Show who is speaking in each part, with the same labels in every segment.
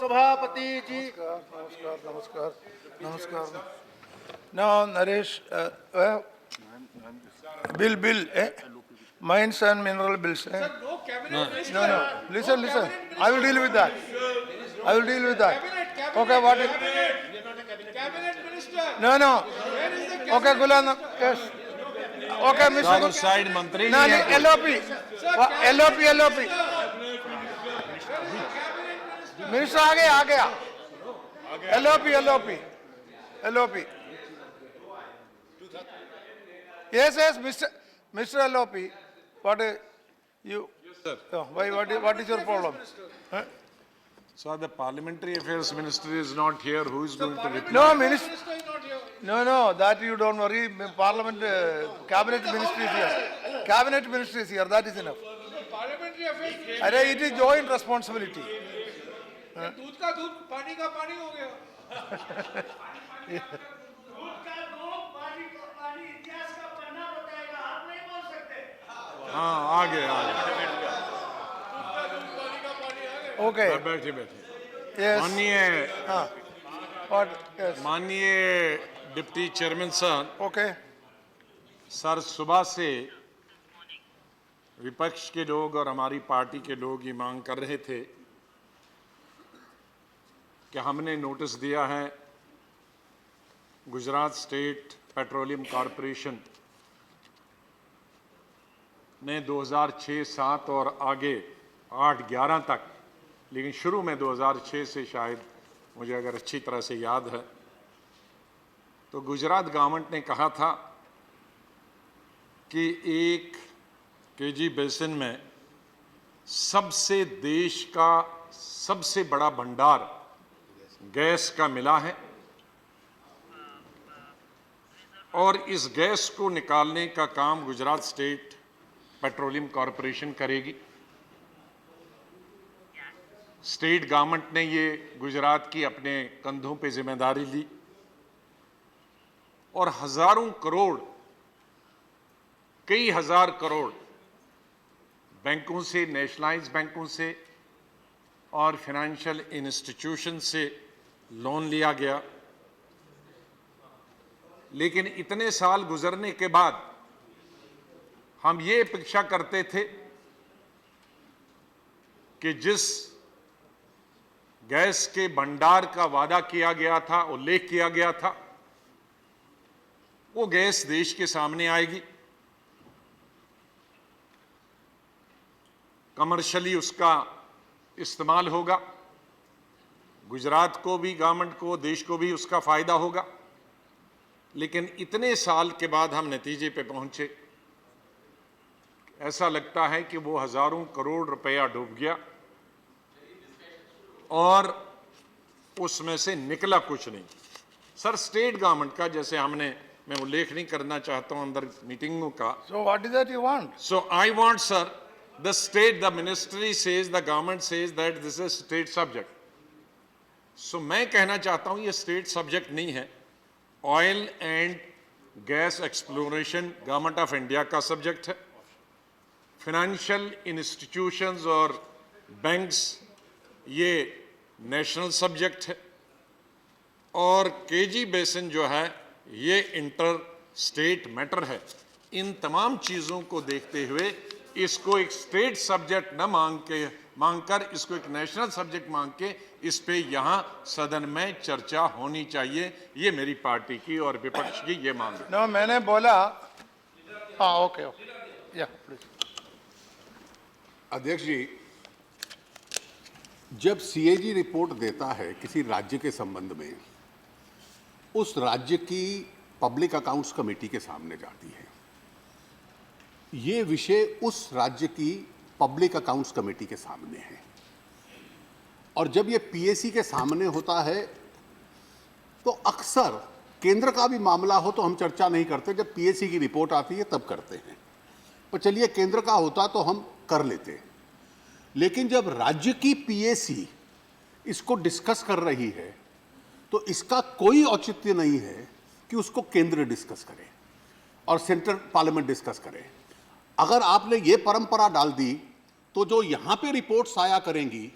Speaker 1: सभापति जी।
Speaker 2: नमस्कार नमस्कार नमस्कार नमस्कार। Now Naresh, bill, mines and mineral bills.
Speaker 1: Sir, no cabinet minister.
Speaker 2: No. Listen.
Speaker 1: Cabinet
Speaker 2: I will deal with that.
Speaker 1: Cabinet.
Speaker 2: Okay, what is?
Speaker 1: Cabinet minister.
Speaker 2: No.
Speaker 1: Where is the cabinet?
Speaker 2: Okay, Gulam. Yes. Okay, Mr.
Speaker 3: उस side मंत्री
Speaker 2: No, LOP. LOP. Minister आ गया LOP. Yes, Mr. LOP. What is you?
Speaker 3: Yes, sir.
Speaker 2: What is your problem? Huh?
Speaker 3: So the parliamentary affairs minister is not here. Who is going to reply?
Speaker 2: No, Minister.
Speaker 1: Minister is not here.
Speaker 2: No, that you don't worry. Parliament, cabinet minister is here. Cabinet minister is here. That is enough.
Speaker 1: Parliamentary affairs minister.
Speaker 2: Array, it is joint responsibility.
Speaker 1: दूध का दूध, पानी का पानी हो गया।
Speaker 3: हाँ आ गए
Speaker 2: Okay.
Speaker 3: बैठे
Speaker 2: Yes. What? Yes.
Speaker 3: माननीय deputy chairman sir,
Speaker 2: Okay.
Speaker 3: Sir सुबह से विपक्ष के लोग और हमारी पार्टी के लोग ये मांग कर रहे थे कि हमने नोटिस दिया है गुजरात स्टेट पेट्रोलियम कॉरपोरेशन ने 2006-07 और आगे 8-11 तक, लेकिन शुरू में 2006 से शायद मुझे अगर अच्छी तरह से याद है, तो गुजरात गवर्नमेंट ने कहा था कि एक केजी बेसिन में सबसे देश का सबसे बड़ा भंडार गैस का मिला है और इस गैस को निकालने का काम गुजरात स्टेट पेट्रोलियम कॉरपोरेशन करेगी। स्टेट गवर्नमेंट ने ये गुजरात की अपने कंधों पे जिम्मेदारी ली और हजारों करोड़, कई हजार करोड़ बैंकों से, नेशनलाइज्ड बैंकों से और फाइनेंशियल इंस्टीट्यूशन से लोन लिया गया। लेकिन इतने साल गुजरने के बाद हम ये अपेक्षा करते थे कि जिस गैस के भंडार का वादा किया गया था, उल्लेख किया गया था, वो गैस देश के सामने आएगी, कमर्शियली उसका इस्तेमाल होगा, गुजरात को भी, गवर्नमेंट को, देश को भी उसका फायदा होगा। लेकिन इतने साल के बाद हम नतीजे पे पहुंचे, ऐसा लगता है कि वो हजारों करोड़ रुपया डूब गया और उसमें से निकला कुछ नहीं। सर, स्टेट गवर्नमेंट का, जैसे हमने, मैं उल्लेख नहीं करना चाहता हूं अंदर मीटिंगों का।
Speaker 2: So what is that you want?
Speaker 3: So I want, sir, the state, the ministry says, the government says that this is state subject. So मैं कहना चाहता हूं ये स्टेट सब्जेक्ट नहीं है। Oil and gas exploration government of India का subject है। Financial institutions और बैंक्स ये नेशनल सब्जेक्ट है और केजी बेसिन जो है ये इंटर स्टेट मैटर है। इन तमाम चीज़ों को देखते हुए इसको एक स्टेट सब्जेक्ट न मांगकर इसको एक नेशनल सब्जेक्ट मांग के इस पे यहाँ सदन में चर्चा होनी चाहिए। ये मेरी पार्टी की और विपक्ष की ये मांग है।
Speaker 2: No, मैंने बोला। Okay. Yeah, please.
Speaker 4: अध्यक्ष जी, जब सीएजी रिपोर्ट देता है किसी राज्य के संबंध में, उस राज्य की पब्लिक अकाउंट्स कमेटी के सामने जाती है। ये विषय उस राज्य की पब्लिक अकाउंट्स कमेटी के सामने है और जब ये पीएसी के सामने होता है तो अक्सर केंद्र का भी मामला हो तो हम चर्चा नहीं करते, जब पीएसी की रिपोर्ट आती है तब करते हैं। पर चलिए, केंद्र का होता तो हम कर लेते, लेकिन जब राज्य की पीएसी इसको डिस्कस कर रही है तो इसका कोई औचित्य नहीं है कि उसको केंद्र डिस्कस करे और सेंट्रल पार्लियामेंट डिस्कस करे। अगर आपने ये परंपरा डाल दी तो जो यहां पे रिपोर्ट्स आया करेंगी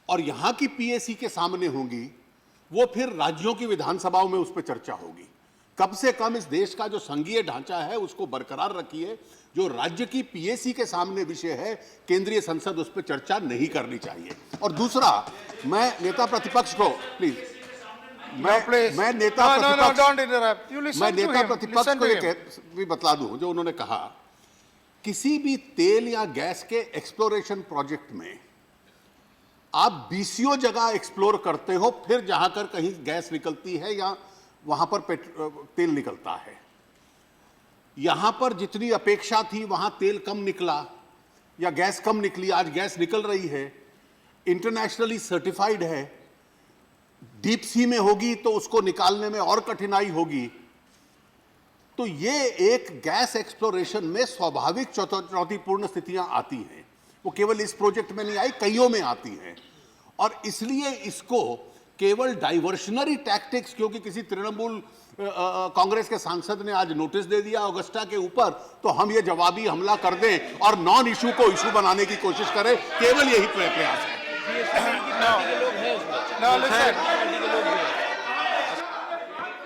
Speaker 4: और यहां की पीएसी के सामने होंगी, वो फिर राज्यों की विधानसभाओं में उस पर चर्चा होगी। कम से कम इस देश का जो संघीय ढांचा है उसको बरकरार रखिए। जो राज्य की पीएसी के सामने विषय है, केंद्रीय संसद उस पर चर्चा नहीं करनी चाहिए। और दूसरा, मैं नेता प्रतिपक्ष को प्लीज मैं नेता प्रतिपक्ष को ये भी बतला दूं, जो उन्होंने कहा, किसी भी तेल या गैस के एक्सप्लोरेशन प्रोजेक्ट में आप बीसीओ जगह एक्सप्लोर करते हो, फिर जहां कर कहीं गैस निकलती है या वहां पर तेल निकलता है। यहां पर जितनी अपेक्षा थी वहां तेल कम निकला या गैस कम निकली, आज गैस निकल रही है, इंटरनेशनली सर्टिफाइड है। डीप सी में होगी तो उसको निकालने में और कठिनाई होगी। तो ये एक गैस एक्सप्लोरेशन में स्वाभाविक चुनौतीपूर्ण स्थितियां आती हैं। वो केवल इस प्रोजेक्ट में नहीं आई, कईयों में आती हैं। और इसलिए इसको केवल डाइवर्शनरी टैक्टिक्स, क्योंकि किसी तृणमूल कांग्रेस के सांसद ने आज नोटिस दे दिया ऑगस्टा के ऊपर, तो हम ये जवाबी हमला कर दें और नॉन इशू को इशू बनाने की कोशिश करें, केवल यही प्रयास है।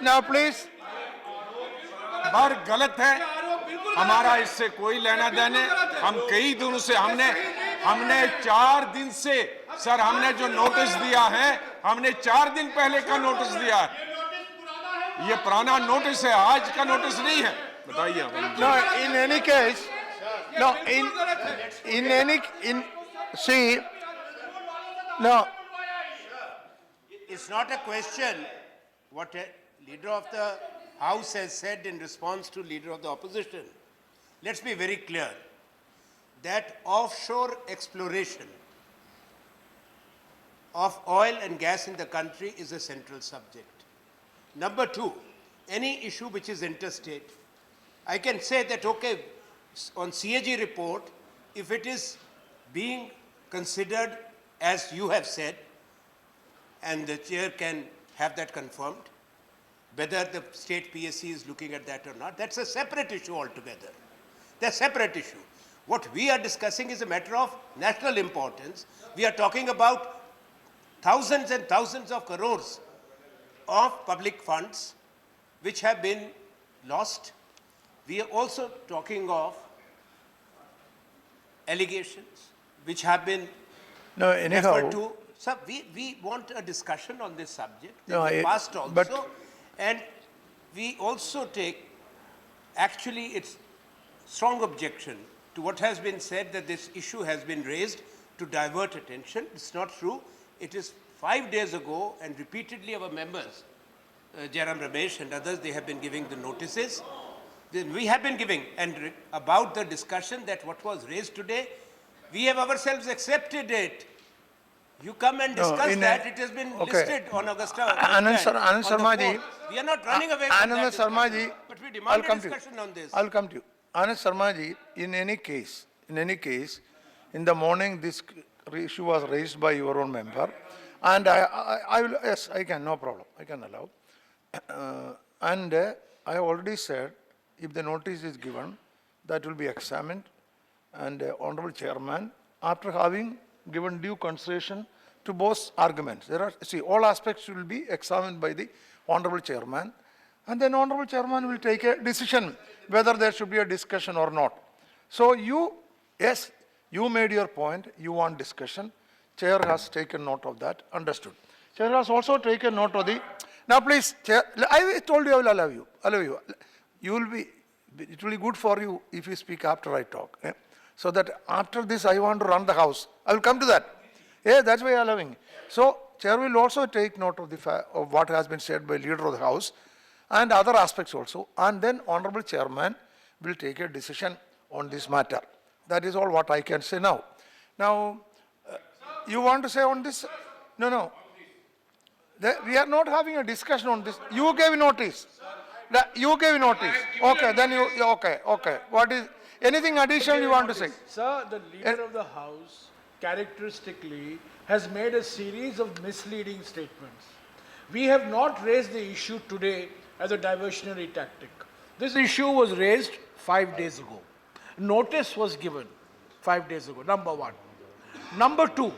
Speaker 2: Now please.
Speaker 3: बार गलत है, हमारा इससे कोई लेना देने। हम कई दिनों से हमने 4 दिन से, सर, हमने जो नोटिस दिया है, हमने 4 दिन पहले का नोटिस दिया है। ये पुराना नोटिस है, आज का नोटिस नहीं है। बताइए।
Speaker 2: No, in any case, no, see, no.
Speaker 5: It's not a question what a leader of the House has said in response to leader of the opposition. Let's be very clear that offshore exploration of oil and gas in the country is a central subject. Number two, any issue which is interstate, I can say that, okay, on CAG report, if it is being considered as you have said, and the chair can have that confirmed, whether the state PSC is looking at that or not, that's a separate issue altogether. That's a separate issue. What we are discussing is a matter of national importance. We are talking about thousands and thousands of crores of public funds which have been lost. We are also talking of allegations which have been
Speaker 2: No, anyhow.
Speaker 5: referred to. Sir, we want a discussion on this subject.
Speaker 2: No,
Speaker 5: In the past also.
Speaker 2: but-
Speaker 5: And we also take, actually, it's strong objection to what has been said that this issue has been raised to divert attention. It's not true. It is 5 days ago, and repeatedly our members, Jairam Ramesh and others, they have been giving the notices. Then we have been giving, and about the discussion that what was raised today, we have ourselves accepted it. You come and discuss that. It has been listed on Augusta.
Speaker 2: Anand Sharma ji.
Speaker 5: We are not running away from
Speaker 2: Anand
Speaker 5: that
Speaker 2: Sharma
Speaker 5: discussion,
Speaker 2: ji,
Speaker 5: but we
Speaker 2: I'll
Speaker 5: demand a
Speaker 2: come to you.
Speaker 5: discussion on this.
Speaker 2: I'll come to you. Anand Sharma ji, in any case, in the morning this issue was raised by your own member, and I will, yes, I can, no problem, I can allow. And I already said, if the notice is given, that will be examined, and Honorable Chairman, after having given due consideration to both arguments, there are, see, all aspects will be examined by the Honorable Chairman, and then Honorable Chairman will take a decision whether there should be a discussion or not. So you, yes, you made your point, you want discussion. Chair has taken note of that, understood. Chair has also taken note of the, now please, Chair, I told you I will allow you. You will be, it will be good for you if you speak after I talk. Eh? So that after this I want to run the house. I will come to that. Yeah, that's why I am allowing. So Chair will also take note of of what has been said by leader of the house and other aspects also. And then Honorable Chairman will take a decision on this matter. That is all what I can say now. Now, you want to say on this? No. We are not having a discussion on this. You gave notice. You gave notice. Okay, then you, okay. What is, anything additional you want to say?
Speaker 1: Sir, the leader of the House characteristically has made a series of misleading statements. We have not raised the issue today as a diversionary tactic. This issue was raised 5 days ago. Notice was given 5 days ago, number one. Number two,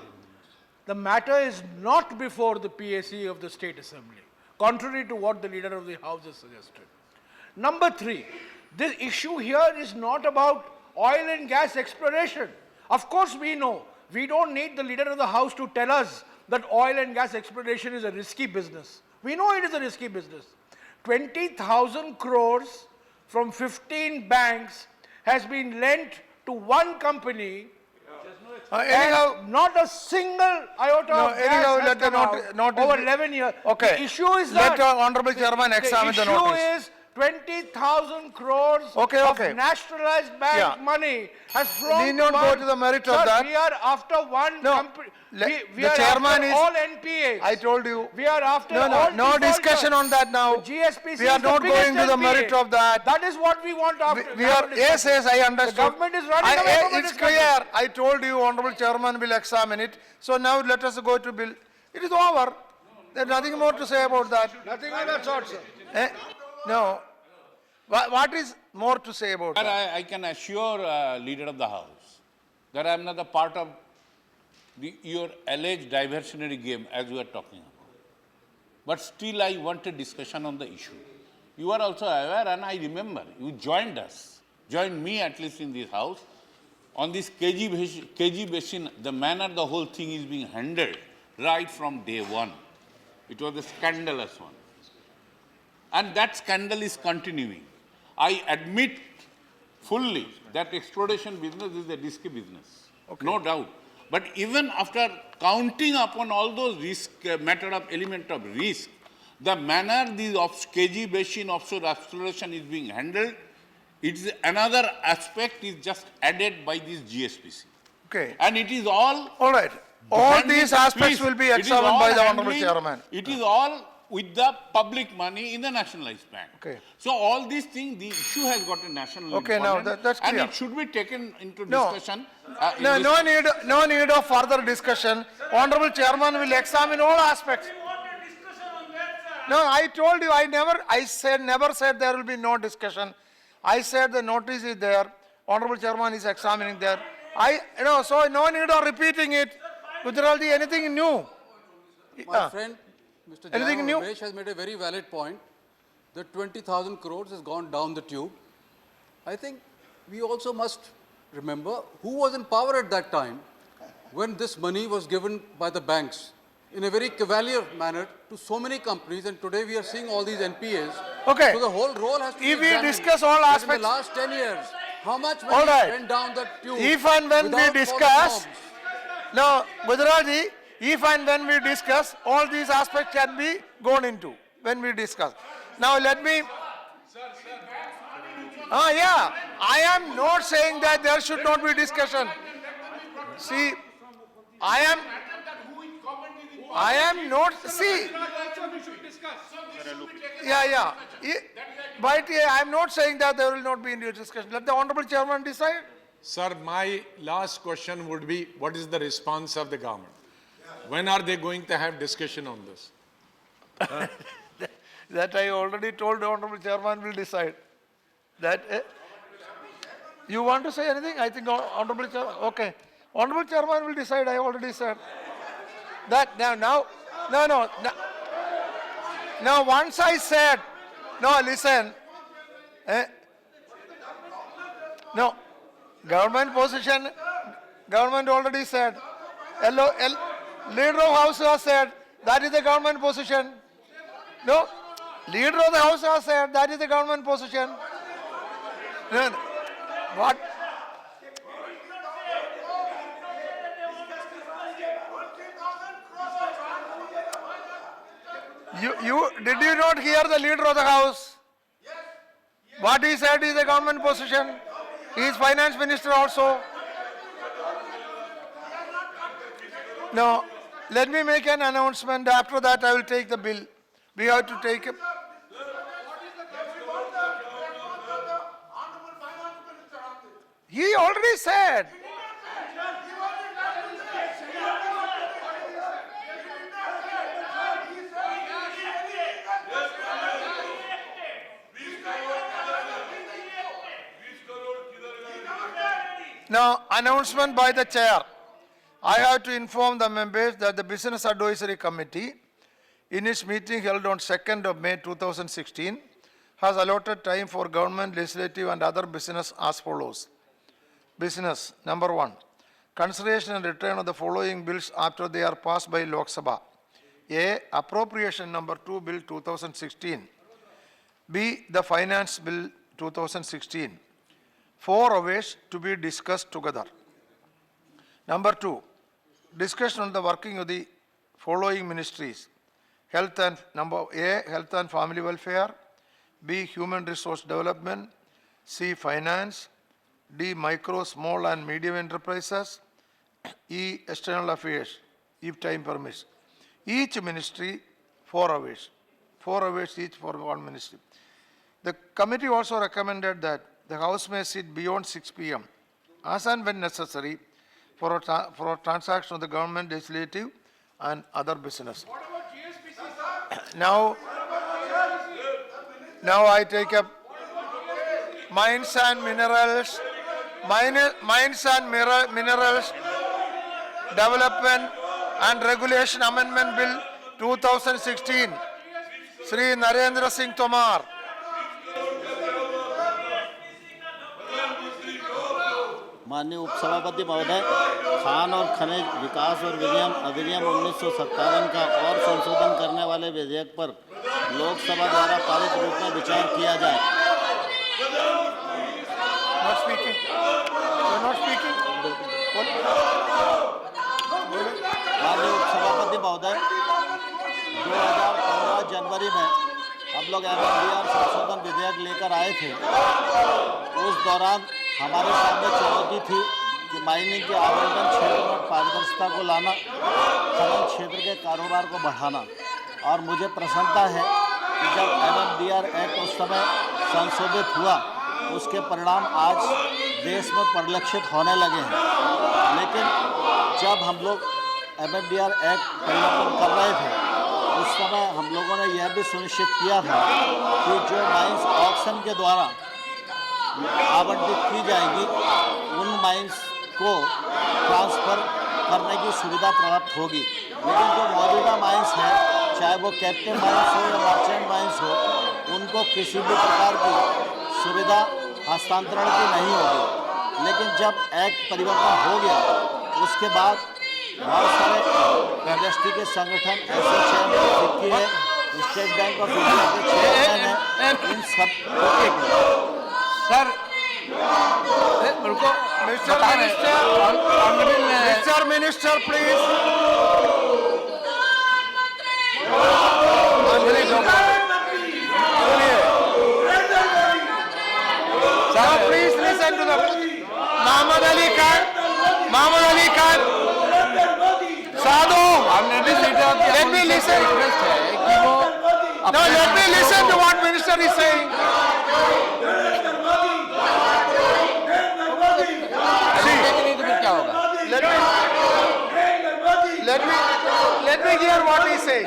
Speaker 1: the matter is not before the PAC of the State Assembly, contrary to what the Leader of the House has suggested. Number three, this issue here is not about oil and gas exploration. Of course we know, we don't need the Leader of the House to tell us that oil and gas exploration is a risky business. We know it is a risky business. 20,000 crores from 15 banks has been lent to one company.
Speaker 2: Anyhow,
Speaker 1: And not a single iota
Speaker 2: No,
Speaker 1: of gas
Speaker 2: anyhow,
Speaker 1: has
Speaker 2: let the
Speaker 1: come out
Speaker 2: notice
Speaker 1: over
Speaker 2: be-
Speaker 1: 11 years.
Speaker 2: Okay.
Speaker 1: The issue is
Speaker 2: Let
Speaker 1: that
Speaker 2: the Honorable Chairman examine the notice.
Speaker 1: issue is 20,000 crores
Speaker 2: Okay, okay.
Speaker 1: of nationalized bank
Speaker 2: Yeah.
Speaker 1: money has flown
Speaker 2: Need not go to the merit of
Speaker 1: Sir,
Speaker 2: that.
Speaker 1: we are after one
Speaker 2: No,
Speaker 1: company. We
Speaker 2: the
Speaker 1: are
Speaker 2: chairman
Speaker 1: after
Speaker 2: is-
Speaker 1: all NPAs.
Speaker 2: I told you.
Speaker 1: We are after
Speaker 2: No, no,
Speaker 1: all
Speaker 2: no discussion
Speaker 1: defaulters.
Speaker 2: on that now.
Speaker 1: The GSPC
Speaker 2: We are
Speaker 1: is the
Speaker 2: not
Speaker 1: biggest
Speaker 2: going to the
Speaker 1: NPA.
Speaker 2: merit of that.
Speaker 1: That is what we want after.
Speaker 2: We are, yes, yes, I understood.
Speaker 1: government is running away from the
Speaker 2: It's
Speaker 1: discussion.
Speaker 2: clear. I told you, Honorable Chairman will examine it. So now let us go to bill. It is over. There's nothing more to say about that.
Speaker 1: Nothing of that sort, sir.
Speaker 2: Eh? No. What is more to say about
Speaker 6: Sir,
Speaker 2: that?
Speaker 6: I can assure Leader of the House that I am not a part of your alleged diversionary game as you are talking about. But still I want a discussion on the issue. You are also aware, and I remember, you joined us, joined me at least in this house, on this KG basin, the manner the whole thing is being handled right from day one. It was a scandalous one. And that scandal is continuing. I admit fully that exploration business is a risky business, no doubt. But even after counting upon all those risk, matter of element of risk, the manner the KG basin offshore exploration is being handled, it's another aspect is just added by this GSPC.
Speaker 2: Okay.
Speaker 6: And it is all
Speaker 2: All right. All
Speaker 6: handling-
Speaker 2: these aspects
Speaker 6: please,
Speaker 2: will be
Speaker 6: it is
Speaker 2: examined
Speaker 6: all
Speaker 2: by the Honorable
Speaker 6: handling-
Speaker 2: Chairman.
Speaker 6: It is all with the public money in the nationalized bank.
Speaker 2: Okay.
Speaker 6: So all these things, the issue has got a national
Speaker 2: Okay, now
Speaker 6: importance,
Speaker 2: that's
Speaker 6: and
Speaker 2: clear.
Speaker 6: it should be taken into
Speaker 2: No.
Speaker 6: discussion. in
Speaker 2: No,
Speaker 6: this-
Speaker 2: no need of further discussion. Honorable Chairman will examine all aspects. No, I told you, never said there will be no discussion. I said the notice is there. Honorable Chairman is examining there. So no need of repeating it. Gujarati, anything new?
Speaker 7: My friend, Mr.
Speaker 2: Anything
Speaker 7: Jayaraman
Speaker 2: new?
Speaker 7: Ramesh has made a very valid point that 20,000 crores has gone down the tube. I think we also must remember who was in power at that time when this money was given by the banks in a very cavalier manner to so many companies, and today we are seeing all these NPAs.
Speaker 2: Okay.
Speaker 7: So the whole role has to be
Speaker 2: If we
Speaker 7: examined.
Speaker 2: discuss all
Speaker 7: That
Speaker 2: aspects-
Speaker 7: in the last 10 years, how much
Speaker 2: All
Speaker 7: money
Speaker 2: right.
Speaker 7: went down the tube?
Speaker 2: If and when we
Speaker 7: without
Speaker 2: discuss,
Speaker 7: following norms?
Speaker 2: no, Gujarati, if and when we discuss, all these aspects can be gone into when we discuss. Now let me. Yeah, I am not saying that there should not be discussion. See, I am not, see. Yeah. But I am not saying that there will not be any discussion. Let the Honorable Chairman decide.
Speaker 3: Sir, my last question would be, what is the response of the government? When are they going to have discussion on this?
Speaker 2: That I already told the Honorable Chairman will decide. That, you want to say anything? I think Honorable Chairman, okay. Honorable Chairman will decide, I already said. That, now, now once I said, no, listen. No, government position, government already said. Leader of House has said, that is the government position. No, Leader of the House has said, that is the government position. No, what? Did you not hear the Leader of the House? What he said is the government position. He is Finance Minister also. No, let me make an announcement. After that, I will take the bill. We have to take it. He already said. Now, announcement by the chair. I have to inform the members that the Business Advisory Committee, in its meeting held on 2nd of May 2016, has allotted time for government, legislative and other business as follows. Business, number 1, consideration and return of the following bills after they are passed by Lok Sabha. A, appropriation number 2 bill 2016. B, the finance bill 2016. 4 of which to be discussed together. Number 2, discussion on the working of the following ministries. Health and number A, health and family welfare. B, human resource development. C, finance. D, micro, small and medium enterprises. E, external affairs, if time permits. Each ministry, 4 hours. 4 hours each for one ministry. The committee also recommended that the House may sit beyond 6 p.m. as and when necessary for a transaction of the government, legislative and other business. Now I take up Mines and Minerals, Minerals Development and Regulation Amendment Bill 2016. Sri Narendra Singh Tomar.
Speaker 8: माननीय उपसभापति महोदय, खान और खनिज विकास और अधिनियम 1957 का और संशोधन करने वाले विधेयक पर लोकसभा द्वारा पारित रूप में विचार किया जाए।
Speaker 2: Not speaking. You're not speaking.
Speaker 8: माननीय उपसभापति महोदय, 2015 जनवरी में हम लोग MMDR संशोधन विधेयक लेकर आए थे। उस दौरान हमारे सामने चुनौती थी कि माइनिंग के आवंटन क्षेत्र में पारदर्शिता को लाना, खनन क्षेत्र के कारोबार को बढ़ाना। और मुझे प्रसन्नता है कि जब MMDR एक्ट उस समय संशोधित हुआ, उसके परिणाम आज देश में परिलक्षित होने लगे हैं। लेकिन जब हम लोग MMDR एक्ट परिवर्तन कर रहे थे, उस समय हम लोगों ने यह भी सुनिश्चित किया था कि जो माइंस ऑक्शन के द्वारा आवंटित की जाएगी, उन माइंस को ट्रांसफ़र करने की सुविधा प्राप्त होगी। लेकिन जो मौजूदा माइंस है, चाहे वो कैप्टिव माइंस हो या मर्चेंट माइंस हो, उनको किसी भी प्रकार की सुविधा हस्तांतरण की नहीं होगी। लेकिन जब एक्ट परिवर्तन हो गया, उसके बाद बहुत सारे इंडस्ट्री के संगठन, एसोसिएशन है, स्टेट बैंक ऑफ इंडिया के चेयरमैन हैं, इन सब
Speaker 5: sir
Speaker 2: Mr. Minister, please. Now please listen to the Mahmood Ali Khan. Sadhu, let me listen. Now let me listen to what Minister is saying. Let me hear what he says.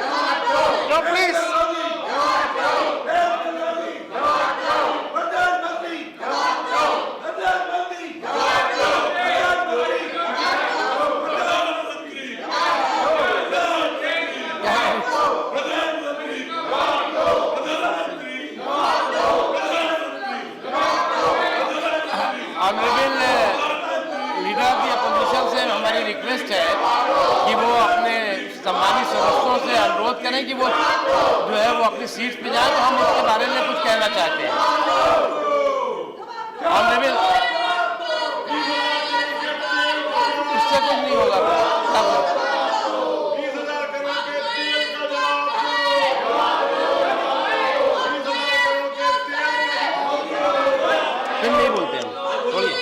Speaker 2: No, please.
Speaker 5: Leader of the opposition से हमारी request है कि वो अपने सम्मानित सदस्यों से अनुरोध करें कि वो जो है वो अपनी सीट पे जाए, तो हम उसके बारे में कुछ कहना चाहते हैं। ऑनरेबल, उससे कुछ नहीं होगा। फिर नहीं बोलते हैं, बोलिए।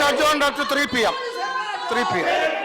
Speaker 2: is adjourned up to 3 p.m. 3 p.m.